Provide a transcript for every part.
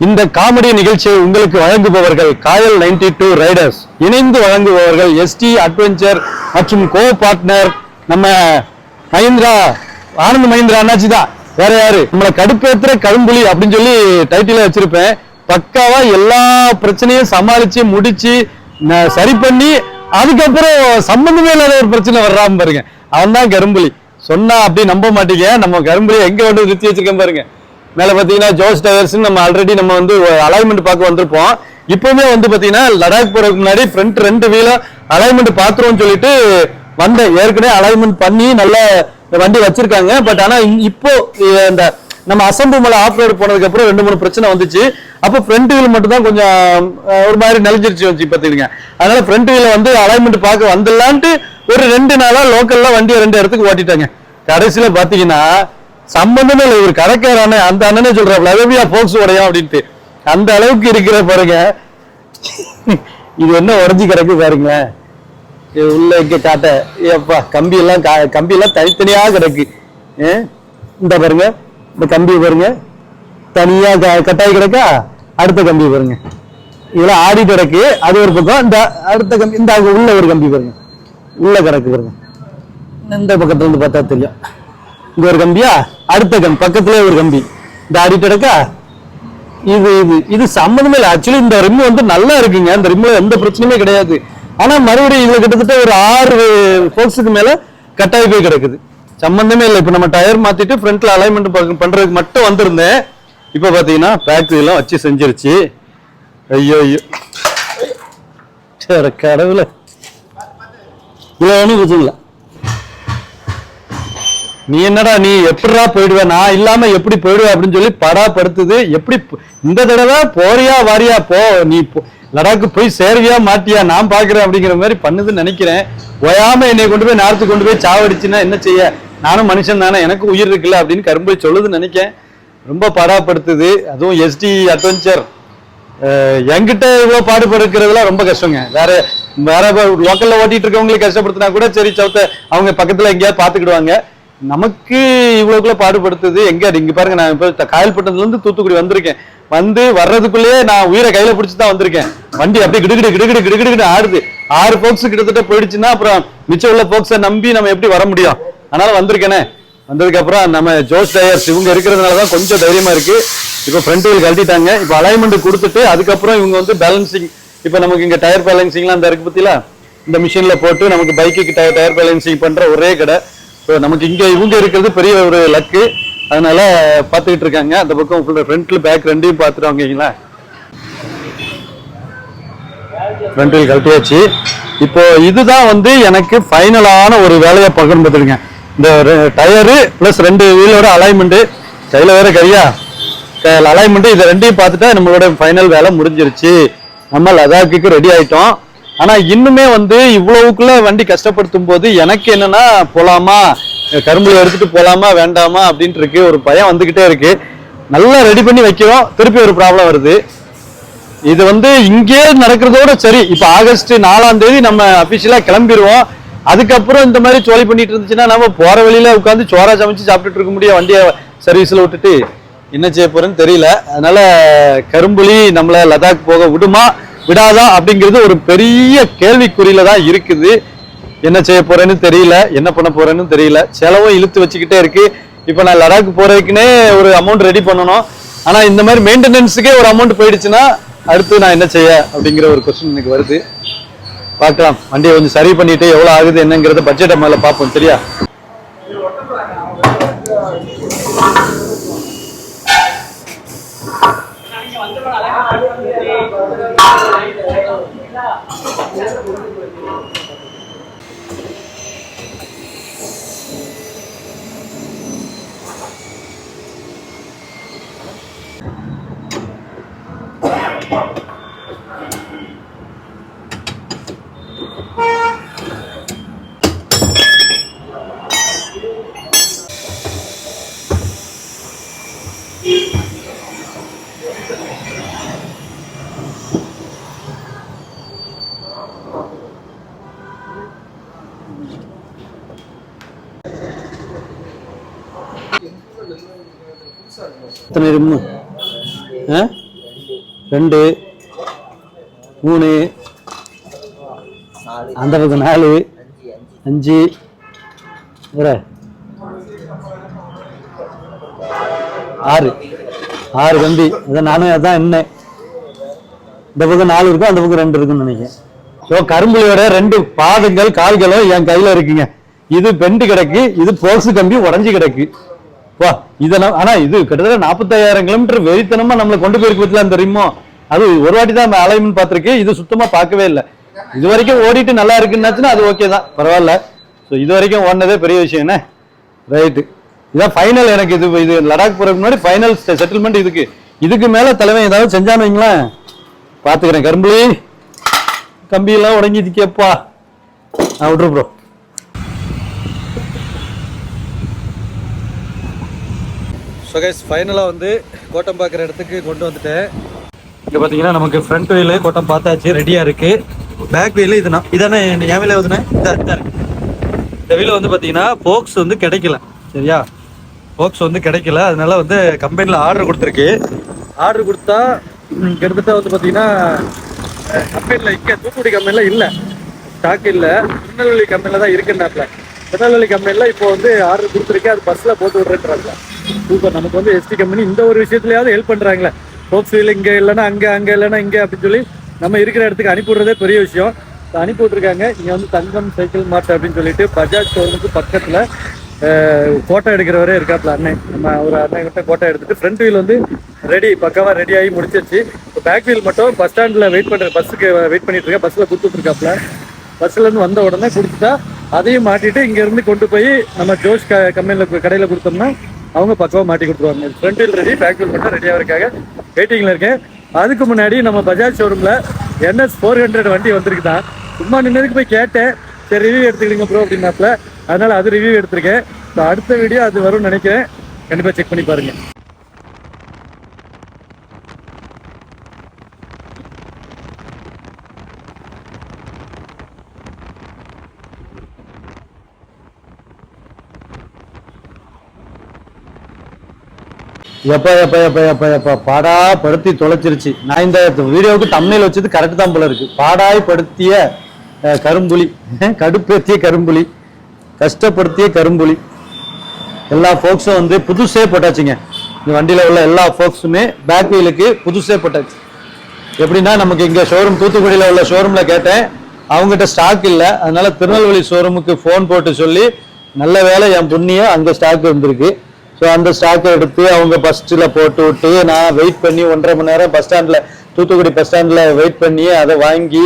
இந்த காமெடி நிகழ்ச்சியை உங்களுக்கு வழங்குபவர்கள் காயல் 92 ரைடர்ஸ், இணைந்து வழங்குபவர்கள் எஸ்டி அட்வென்ச்சர் மற்றும் கோ பார்ட்னர் நம்ம மஹிந்திரா, ஆனந்த் மஹிந்திரா அண்ணாச்சி தான், வேற யாரு. நம்மளை கடுப்பேத்துற கரும்புலி அப்படின்னு சொல்லி டைட்டில வச்சிருப்பேன். பக்காவா எல்லா பிரச்சனையும் சமாளிச்சு முடிச்சு சரி பண்ணி அதுக்கப்புறம் சம்பந்தமே இல்லாத ஒரு பிரச்சனை வர்றாம பாருங்க, அவன் தான் கரும்புலி. சொன்னா அப்படி நம்ப மாட்டீங்க. நம்ம கரும்புலியை எங்க வந்து நிறுத்தி வச்சிருக்கேன் பாருங்க. மேல பாத்தீங்கன்னா ஜோஸ் டயர்ஸ், நம்ம ஆல்ரெடி நம்ம வந்து அலைன்மெண்ட் பார்க்க வந்திருப்போம். இப்பவுமே வந்து பாத்தீங்கன்னா லடாக் போறதுக்கு முன்னாடி ஃப்ரண்ட் 2 வீல அலைன்மெண்ட் பாத்துருவோம்னு சொல்லிட்டு வந்தேன். ஏற்கனவே அலைன்மெண்ட் பண்ணி நல்ல வண்டி வச்சிருக்காங்க. பட் ஆனா இப்போ இந்த நம்ம அசம்பு மலை ஆஃப் ரோடு போனதுக்கு அப்புறம் 2-3 பிரச்சனை வந்துச்சு. அப்போ ஃப்ரண்ட் வீல் மட்டும் தான் கொஞ்சம் ஒரு மாதிரி நெளிஞ்சிருச்சு வச்சு பாத்துக்கீங்க. அதனால ஃப்ரண்ட் வீல வந்து அலைன்மெண்ட் பார்க்க வந்துடலான்ட்டு ஒரு 2 நாளா லோக்கல்ல வண்டியை 2 இடத்துக்கு ஓட்டிட்டாங்க. கடைசியில பாத்தீங்கன்னா சம்பந்தமே இல்லை. ஒரு கடைக்காரான அந்த அண்ணனே சொல்றாப்ல, அழவியா போக்ஸ் உடையும் அப்படின்ட்டு. அந்த அளவுக்கு இருக்கிற பாருங்க. இது என்ன உடஞ்சி கிடக்கு பாருங்களேன். உள்ள இங்க காட்ட ஏப்பா கம்பி எல்லாம் தனித்தனியா கிடக்கு. இந்த பாருங்க, இந்த கம்பி பாருங்க தனியா கட்டாயி கிடக்கா. அடுத்த கம்பி பாருங்க, இதெல்லாம் ஆடி கிடக்கு. அது ஒரு பக்கம். இந்த அடுத்த கம்பி, இந்த உள்ள ஒரு கம்பி பாருங்க, உள்ள கிடக்கு பாருங்க. இந்த பக்கத்துல இருந்து பார்த்தா தெரியும். இங்க ஒரு கம்பியா, அடுத்த கம்பி பக்கத்துல ஒரு கம்பி, இந்த ஆடிட்டு கிடக்கா. இது சம்மந்தமே இல்லை. ஆக்சுவலி இந்த ரிம் வந்து நல்லா இருக்குங்க. இந்த ரிம்ல எந்த பிரச்சனையுமே கிடையாது. ஆனா மறுபடியும் இதுல கிட்டத்தட்ட ஒரு 6 போக்ஸுக்கு மேல கட்டாயி போய் கிடக்குது. சம்பந்தமே இல்லை. இப்ப நம்ம டயர் மாத்திட்டு ஃப்ரண்ட்ல அலைன்மெண்ட் பண்றதுக்கு மட்டும் வந்திருந்தேன். இப்ப பாத்தீங்கன்னா ஃபேக்டரி எல்லாம் வச்சு செஞ்சிருச்சு. ஐயோ ஐயோ சரி கடவுள, இவ்வளவு ஒண்ணும் பிரச்சனை. நீ என்னடா நீ எப்படிடா போயிடுவ, நான் இல்லாம எப்படி போயிடுவ அப்படின்னு சொல்லி படாப்படுத்துது. எப்படி இந்த தடவை போறியா வாரியா, போ நீ லடாக்கு போய் சேருவியா மாட்டியா நான் பாக்குறேன் அப்படிங்கிற மாதிரி பண்ணுதுன்னு நினைக்கிறேன். ஓயாம என்னை கொண்டு போய் நார்த்து கொண்டு போய் சாவடிச்சுன்னா என்ன செய்ய, நானும் மனுஷன் தானே, எனக்கு உயிர் இருக்குல்ல அப்படின்னு கரும்பு சொல்லுதுன்னு நினைக்கிறேன். ரொம்ப படாப்படுத்துது. அதுவும் எஸ்டி அட்வென்ச்சர் என்கிட்ட இவ்வளவு பாடுபடுக்கிறதுலாம் ரொம்ப கஷ்டங்க. வேற லோக்கல்ல ஓட்டிட்டு இருக்கவங்களுக்கு கஷ்டப்படுத்தினா கூட சரி, சவுத்த அவங்க பக்கத்துல எங்கேயாவது பாத்துக்கிடுவாங்க. நமக்கு இவ்வளவுக்குள்ள பாடுபடுத்துது. இங்க பாருங்க, நான் இப்ப காயல்பட்டணத்துல இருந்து தூத்துக்குடி வந்திருக்கேன். வர்றதுக்குள்ளேயே நான் உயிரை கையில பிடிச்சுதான் வந்திருக்கேன். வண்டி அப்படியே கிடுகிடு ஆடுது. 6 போக்ஸ் கிட்டத்தட்ட போயிடுச்சுன்னா அப்புறம் மிச்சம் உள்ள போக்ஸை நம்பி நம்ம எப்படி வர முடியும். அதனால வந்திருக்கேனே. வந்ததுக்கு அப்புறம் நம்ம ஜோஸ் டயர்ஸ் இவங்க இருக்கிறதுனாலதான் கொஞ்சம் தைரியமா இருக்கு. இப்ப ஃப்ரண்ட் வீல் கழட்டிட்டாங்க. இப்ப அலைன்மெண்ட் கொடுத்துட்டு அதுக்கப்புறம் இவங்க வந்து பேலன்சிங், இப்ப நமக்கு இங்க டயர் பேலன்சிங்லாம் அந்த இருக்கு பத்தியில, இந்த மிஷின்ல போட்டு நமக்கு பைக்கு டயர் பேலன்சிங் பண்ற ஒரே கடை. நமக்கு இங்க இவங்க இருக்கிறது பெரிய ஒரு லக்கு. அதனால பாத்துக்கிட்டு இருக்காங்க. அந்த பக்கம் ஃப்ரண்ட்ல பேக் 2யும் பாத்துட்டு வாங்கீங்களா. Front wheel கழட்டியாச்சு. இப்போ இதுதான் வந்து எனக்கு ஃபைனலான ஒரு வேலையை பகிர்ந்துருங்க. இந்த டயரு பிளஸ் 2 வீலோட அலைன்மெண்ட், கையில வேற கையா அலைன்மெண்ட், இதை 2யும் பார்த்துட்டா நம்மளோட ஃபைனல் வேலை முடிஞ்சிருச்சு. நம்ம லடாக்குக்கு ரெடி ஆயிட்டோம். ஆனா இன்னுமே வந்து இவ்வளவுக்குள்ள வண்டி கஷ்டப்படுத்தும் போது எனக்கு என்னன்னா, போலாமா கரும்புல எடுத்துட்டு போலாமா வேண்டாமா அப்படின்ட்டு இருக்கு. ஒரு பயம் வந்துகிட்டே இருக்கு. நல்லா ரெடி பண்ணி வைக்கிறோம், திருப்பி ஒரு ப்ராப்ளம் வருது. இது வந்து இங்கே நடக்கிறதோட சரி. இப்ப ஆகஸ்ட் 4ஆம் தேதி நம்ம அபிஷியலா கிளம்பிடுவோம். அதுக்கப்புறம் இந்த மாதிரி சோழி பண்ணிட்டு இருந்துச்சுன்னா நம்ம போற வழியில உட்காந்து சோறா சமைச்சு சாப்பிட்டுட்டு இருக்க முடியும். வண்டியை சர்வீஸ்ல விட்டுட்டு என்ன செய்ய போறேன்னு தெரியல. அதனால கரும்புலி நம்மள லடாக் போக விடுமா விடாதா அப்படிங்கிறது ஒரு பெரிய கேள்விக்குறியில தான் இருக்குது. என்ன செய்ய போறேன்னு தெரியல, என்ன பண்ண போறேன்னு தெரியல. செலவும் இழுத்து வச்சுக்கிட்டே இருக்கு. இப்ப நான் லடாக் போறதுக்குன்னே ஒரு அமௌண்ட் ரெடி பண்ணணும். ஆனா இந்த மாதிரி மெயின்டெனன்ஸுக்கே ஒரு அமௌண்ட் போயிடுச்சுன்னா அடுத்து நான் என்ன செய்ய அப்படிங்கிற ஒரு கொஸ்டின் எனக்கு வருது. பார்க்கலாம். வண்டியை கொஞ்சம் சரி பண்ணிட்டு எவ்வளவு ஆகுது என்னங்கிறத பட்ஜெட்டை மேல பார்ப்போம். சரியா? 2 3 அந்த பக்கம் 4 5 6 கம்பி. இதை நானும் அதான் என்ன இந்த பக்கம் 4 இருக்கும், அந்த பக்கம் 2 இருக்குன்னு நினைக்கிறேன். ஸோ கரும்புலியோட 2 பாதங்கள் கால்களும் என் கையில இருக்குங்க. இது பெண்டு கிடக்கு, இது போக்ஸ் கம்பி உடஞ்சி கிடக்கு. வா இதெல்லாம் ஆனா இது கிட்டத்தட்ட 45,000 கிலோமீட்டர் வெறித்தனமா நம்மளை கொண்டு போயிருக்கு பத்தில அந்த ரிம்மோ. அது ஒரு வாட்டி தான் அலைன்மெண்ட் பார்த்துருக்கு, இது சுத்தமா பார்க்கவே இல்லை. இது வரைக்கும் ஓடிட்டு நல்லா இருக்குன்னாச்சுன்னா அது ஓகே தான், பரவாயில்ல. ஸோ இது வரைக்கும் ஓடினதே பெரிய விஷயம் என்ன. ரைட்டு, இதான் ஃபைனல். எனக்கு இது லடாக் போறதுக்கு முன்னாடி ஃபைனல் செட்டில்மெண்ட். இதுக்கு மேல தலைவன் ஏதாவது செஞ்சான்னு வைங்களேன், பாத்துக்கிறேன். கரும்புலி கம்பியெல்லாம் உடங்கிதுக்கேப்பா, நான் விட்டுரு ப்ரோ. ஸோ கைஸ் ஃபைனலாக வந்து கோட்டம் பார்க்குற இடத்துக்கு கொண்டு வந்துட்டேன். இங்கே பார்த்தீங்கன்னா நமக்கு ஃப்ரண்ட் வீலு கோட்டம் பார்த்தாச்சு, ரெடியாக இருக்குது. பேக் வீலு இதானே என் வீலே வந்துனேன், இதாக இருக்குது. இந்த வீலை வந்து பார்த்தீங்கன்னா போக்ஸ் வந்து கிடைக்கல, சரியா? போக்ஸ் வந்து கிடைக்கல, அதனால வந்து கம்பெனியில் ஆர்டர் கொடுத்துருக்கு. ஆர்டர் கொடுத்தா கிட்டத்தட்ட வந்து பார்த்தீங்கன்னா கம்பெனியில் இங்கே தூத்துக்குடி கம்பெனியில் இல்லை, ஸ்டாக் இல்லை. திருநெல்வேலி கம்பெனியில் தான் இருக்குன்னாப்ல. திருநெல்வேலி கம்பெனியில் இப்போ வந்து ஆர்டர் கொடுத்துருக்கு, அது பஸ்ஸில் போட்டு விட்றேன்றாங்க. சூப்பர், நமக்கு வந்து எஸ்டி கம்பெனி இந்த ஒரு விஷயத்துலயாவது ஹெல்ப் பண்றாங்களே. போக்ஸ் வீல் இங்கே இல்லைன்னா அங்கே இல்லைன்னா இங்கே அப்படின்னு சொல்லி நம்ம இருக்கிற இடத்துக்கு அனுப்பி விடுறதே பெரிய விஷயம். அனுப்பி விட்ருக்காங்க. இங்கே வந்து தங்கம் சைக்கிள் மார்ட் அப்படின்னு சொல்லிட்டு பஜாஜ் ஷோரூமுக்கு பக்கத்தில் ஃபோட்டோ எடுக்கிறவரே இருக்காப்ல அண்ணன். நம்ம ஒரு அண்ணன் கிட்ட ஃபோட்டோ எடுத்துட்டு ஃப்ரண்ட் வீல் வந்து பக்காவாக ரெடி ஆகி முடிச்சிருச்சு. இப்போ பேக் வீல் மட்டும் பஸ் ஸ்டாண்டில் பஸ்ஸுக்கு வெயிட் பண்ணிட்டு இருக்கேன். பஸ்ஸில் கொடுத்துட்ருக்காப்ல. பஸ்ஸில் வந்த உடனே கொடுத்துட்டா அதையும் மாட்டிட்டு இங்கேருந்து கொண்டு போய் நம்ம ஜோஷ் கம்பெனியில் கடையில் கொடுத்தோம்னா அவங்க பக்கவா மாட்டி கொடுத்துருவாங்க. Front wheel ready, back wheel மட்டும் ரெடியாக இருக்காங்க. வெயிட்டிங்கில் இருக்கேன். அதுக்கு முன்னாடி நம்ம பஜாஜ் ஷோரூமில் NS 400 வண்டி வந்திருக்குதான். சும்மா நின்னதுக்கு போய் கேட்டேன், சரி ரிவ்யூ எடுத்துக்கிடுங்க ப்ரோ அப்படின்னாப்ல. அதனால அது ரிவ்யூ எடுத்திருக்கேன். ஸோ அடுத்த வீடியோ அது வரும்னு நினைக்கிறேன், கண்டிப்பாக செக் பண்ணி பாருங்க. எப்ப பாடா படுத்தி தொலைச்சிருச்சு. நான் இந்த வீடியோவுக்கு தம்ப்நெயில் வச்சது கரெக்ட் தான் போல இருக்கு. பாடாய் படுத்திய கரும்புலி, கடுப்பேத்திய கரும்புலி, கஷ்டப்படுத்திய கரும்புலி. எல்லா ஃபோக்ஸும் வந்து புதுசே போட்டாச்சுங்க. இந்த வண்டியில் உள்ள எல்லா ஃபோக்ஸுமே பேக் வீலுக்கு புதுசே போட்டாச்சு. எப்படின்னா நமக்கு இங்கே ஷோரூம் தூத்துக்குடியில் உள்ள ஷோரூமில் கேட்டேன், அவங்ககிட்ட ஸ்டாக் இல்லை. அதனால திருநெல்வேலி ஷோரூமுக்கு ஃபோன் போட்டு சொல்லி நல்ல வேலை என் புண்ணிய அங்கே ஸ்டாக் வந்திருக்கு. ஸோ அந்த ஸ்டாக்கை எடுத்து அவங்க ஃபஸ்ட்டில் போட்டு விட்டு நான் வெயிட் பண்ணி 1.5 மணி நேரம் பஸ் ஸ்டாண்டில் தூத்துக்குடி பஸ் ஸ்டாண்டில் வெயிட் பண்ணி அதை வாங்கி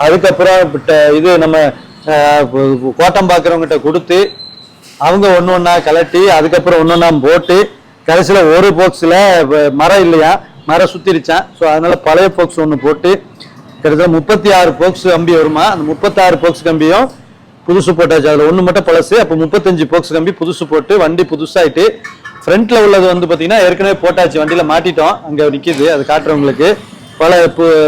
அதுக்கப்புறம் இது நம்ம கோட்டம் பார்க்குறவங்ககிட்ட கொடுத்து அவங்க ஒன்றா கலட்டி அதுக்கப்புறம் ஒன்றா போட்டு கடைசியில் ஒரு போக்ஸில் மரம் இல்லையா, மரம் சுற்றிருச்சான். ஸோ அதனால் பழைய போக்ஸ் ஒன்று போட்டு கிட்டத்தட்ட 36 போக்ஸ் கம்பி வருமா. அந்த 36 போக்ஸ் கம்பியும் புதுசு போட்டாச்சு. அதில் ஒன்று மட்டும் பழசு. அப்போ 35 போக்ஸ் கம்பி புதுசு போட்டு வண்டி புதுசாயிட்டு ஃப்ரண்ட்ல உள்ளது வந்து பார்த்தீங்கன்னா ஏற்கனவே போட்டாச்சு, வண்டியில் மாட்டிட்டோம். அங்கே நிற்கிது, அது காட்டுறவங்களுக்கு.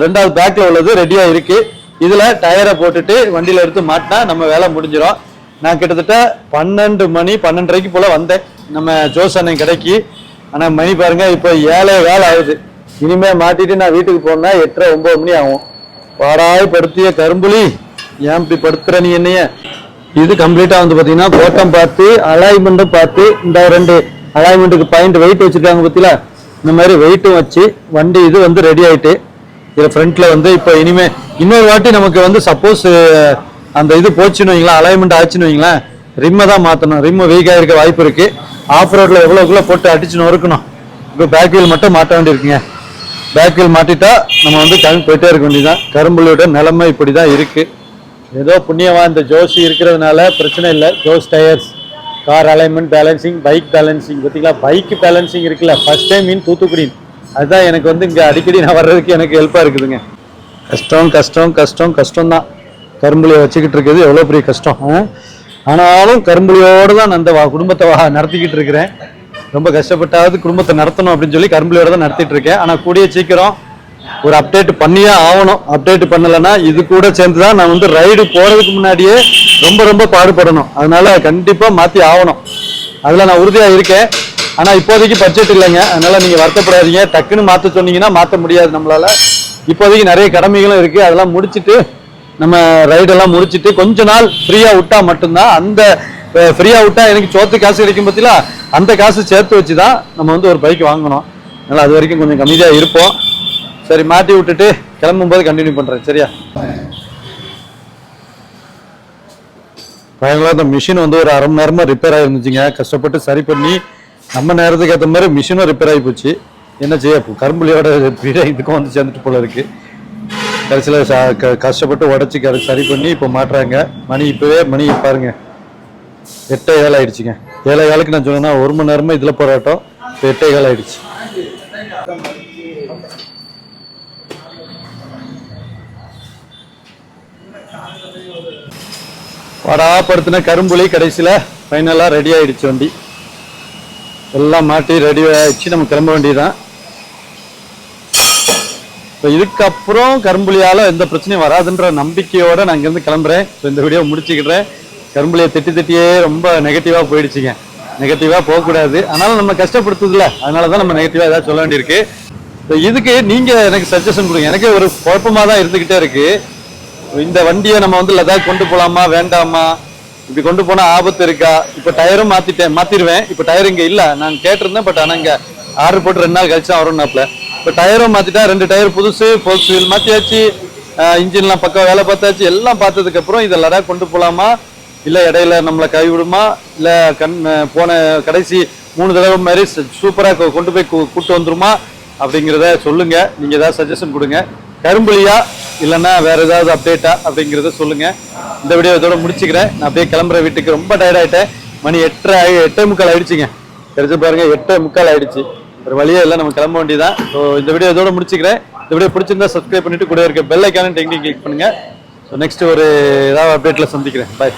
ரெண்டாவது பேக்கில் உள்ளது ரெடியாக இருக்குது. இதில் டயரை போட்டுட்டு வண்டியில் எடுத்து மாட்டினா நம்ம வேலை முடிஞ்சிடும். நான் கிட்டத்தட்ட 12 மணி 12:30 போல் வந்தேன் நம்ம ஜோஸ் அண்ணன் கடைக்கு. ஆனால் மணி பாருங்கள் இப்போ 7 ஆகுது. இனிமேல் மாட்டிட்டு நான் வீட்டுக்கு போனா 8:30 9 மணி ஆகும். பாடாய் படுத்திய கரும்புலி, ஏன் இப்படி படுத்துற நீ என்னைய. இது கம்ப்ளீட்டா வந்து பாத்தீங்கன்னா கோட்டம் பார்த்து அலைன்மெண்ட்டும் பார்த்து இந்த 2 அலைன்மெண்ட்டுக்கு பாயிண்ட் வெயிட் வச்சிருக்காங்க பத்தில, இந்த மாதிரி வெயிட்டும் வச்சு வண்டி இது வந்து ரெடி ஆயிட்டு. இதுல ஃப்ரண்ட்ல வந்து இப்போ இனிமே இன்னொரு வாட்டி நமக்கு வந்து சப்போஸ் அந்த இது போச்சுன்னு வைங்களேன், அலைன்மெண்ட் ஆச்சுன்னு வைங்களேன், ரிம்மை தான் மாற்றணும். ரிம்மு வீக்காக இருக்க வாய்ப்பு இருக்கு. ஆஃப் ரோட்ல எவ்வளோக்குள்ள போட்டு அடிச்சு நொறுக்கணும். இப்போ பேக் வீல் மட்டும் மாட்ட வேண்டியிருக்குங்க. பேக் வீல் மாட்டிட்டா நம்ம வந்து கிளம்பி போயிட்டே இருக்க வேண்டியதுதான். கரும்புலியோட நிலைமை இப்படி தான் இருக்கு. ஏதோ புண்ணியமா இந்த ஜோசி இருக்கிறதுனால பிரச்சனை இல்லை. Jose tyres, car alignment, balancing, bike balancing. பார்த்தீங்களா, பைக் பேலன்சிங் இருக்குல்ல, ஃபர்ஸ்ட் டைம் இன் தூத்துக்குடி. அதுதான் எனக்கு வந்து இங்கே அடிக்கடி நான் வர்றதுக்கு எனக்கு ஹெல்ப்பாக இருக்குதுங்க. கஷ்டம் கஷ்டம் கஷ்டம் கஷ்டம் தான். கரும்புலியை வச்சுக்கிட்டு இருக்கிறது எவ்வளோ பெரிய கஷ்டம். ஆனாலும் கரும்புலியோடு தான் நான் அந்த குடும்பத்தை நடத்திக்கிட்டு இருக்கிறேன். ரொம்ப கஷ்டப்பட்டாவது குடும்பத்தை நடத்தணும் அப்படின்னு சொல்லி கரும்புலியோட தான் நடத்திட்டு இருக்கேன். ஆனால் கூடிய சீக்கிரம் ஒரு அப்டேட் பண்ணியே ஆகணும். அப்டேட் பண்ணலைன்னா இது கூட சேர்ந்து தான் நான் வந்து ரைடு போகிறதுக்கு முன்னாடியே ரொம்ப ரொம்ப பாடுபடணும். அதனால கண்டிப்பாக மாற்றி ஆகணும். அதில் நான் உறுதியாக இருக்கேன். ஆனா இப்போதைக்கு பட்ஜெட் இல்லைங்க, அதனால நீங்க வருத்தப்படாதீங்க. டக்குன்னு மாத்த சொன்னீங்கன்னா மாத்த முடியாது நம்மளால. இப்போதைக்கு நிறைய கடமைகளும் இருக்கு, அதெல்லாம் முடிச்சுட்டு நம்ம ரைடெல்லாம் முடிச்சுட்டு கொஞ்ச நாள் ஃப்ரீயா விட்டா மட்டும்தான், அந்த ஃப்ரீயா விட்டா எனக்கு சோத்து காசு கிடைக்கும் பத்தில அந்த காசு சேர்த்து வச்சுதான் நம்ம வந்து ஒரு பைக் வாங்கணும். அதனால அது வரைக்கும் கொஞ்சம் கம்மியா இருப்போம். சரி, மாட்டி விட்டுட்டு கிளம்பும்போது கண்டினியூ பண்றேன், சரியா? பயங்கர இந்த மிஷின் வந்து ஒரு 1/2 மணி நேரமா ரிப்பேர் ஆயிருந்துச்சுங்க. கஷ்டப்பட்டு சரி பண்ணி நம்ம நேரத்துக்கு ஏற்ற மாதிரி மிஷினும் ரிப்பேர் ஆகி போச்சு. என்ன செய்ய, கரும்புலியோட இதுக்கும் வந்து சேர்ந்துட்டு போல இருக்கு. கடைசியில் கஷ்டப்பட்டு உடச்சி சரி பண்ணி இப்போ மாட்டுறாங்க. இப்பவே மணி பாருங்க 8:15 ஆயிடுச்சுங்க. 7:15 நான் சொன்னேன்னா 1 மணி நேரமா இதுல போராட்டம். இப்போ 8:15 ஆயிடுச்சு. படாப்படுத்தின கரும்புலி கடைசியில ஃபைனலா ரெடி ஆயிடுச்சு. வண்டி எல்லாம் மாட்டி ரெடி ஆயிடுச்சு, நம்ம கிளம்ப வேண்டியதுதான். இப்போ இதுக்கப்புறம் கரும்புலியால எந்த பிரச்சனையும் வராதுன்ற நம்பிக்கையோட நான் இங்கிருந்து கிளம்புறேன். இந்த வீடியோ முடிச்சுக்கிறேன். கரும்புலியை திட்டியே ரொம்ப நெகட்டிவா போயிடுச்சுங்க. நெகட்டிவா போகக்கூடாது, ஆனாலும் நம்ம கஷ்டப்படுத்துதுல, அதனாலதான் நம்ம நெகட்டிவா ஏதாவது சொல்ல வேண்டியிருக்கு. இதுக்கு நீங்க எனக்கு சஜஷன் கொடுங்க. எனக்கு ஒரு குழப்பமா தான் இருந்துகிட்டே இருக்கு. இந்த வண்டியை நம்ம வந்து லடாக் கொண்டு போலாமா வேண்டாமா, இப்படி கொண்டு போனா ஆபத்து இருக்கா? இப்ப டயரும் மாத்திருவேன். இப்ப டயர் இங்க இல்ல, நான் கேட்டிருந்தேன். பட் ஆனா இங்க ஆர்டர் போட்டு 2 நாள் கழிச்சு வரும்னாப்ல. இப்ப டயரும் மாத்திட்டா, 2 டயர் புதுசு, போல்ஸ் வீல் மாத்தியாச்சு, இன்ஜின்லாம் பக்கம் வேலை பார்த்தாச்சு. எல்லாம் பார்த்ததுக்கு அப்புறம் இதை லடாக் கொண்டு போலாமா, இல்ல இடையில நம்மளை கைவிடுமா, இல்ல போன கடைசி 3 தடவை மாதிரி சூப்பரா கொண்டு போய் கூட்டு வந்துருமா அப்படிங்கிறத சொல்லுங்க. நீங்க ஏதாவது சஜஷன் கொடுங்க. கரும்புலியா இல்லைன்னா வேற ஏதாவது அப்டேட்டா அப்படிங்கிறத சொல்லுங்க. இந்த வீடியோ இதோட முடிச்சுக்கிறேன். நான் அப்படியே கிளம்புற வீட்டுக்கு. ரொம்ப டயர்ட் ஆயிட்டேன். மணி 8:45 ஆயிடுச்சுங்க. தெரிஞ்சு பாருங்க, 8:45 ஆயிடுச்சு. ஒரு வழியே இல்லை, நம்ம கிளம்ப வேண்டியதான். ஸோ இந்த வீடியோ இதோட முடிச்சுக்கிறேன். இந்த வீடியோ பிடிச்சிருந்தா சப்ஸ்கிரைப் பண்ணிட்டு கூட இருக்க பெல் ஐக்கான கிளிக் பண்ணுங்க. ஸோ நெக்ஸ்ட் ஒரு ஏதாவது அப்டேட்ல சந்திக்கிறேன். பாய்.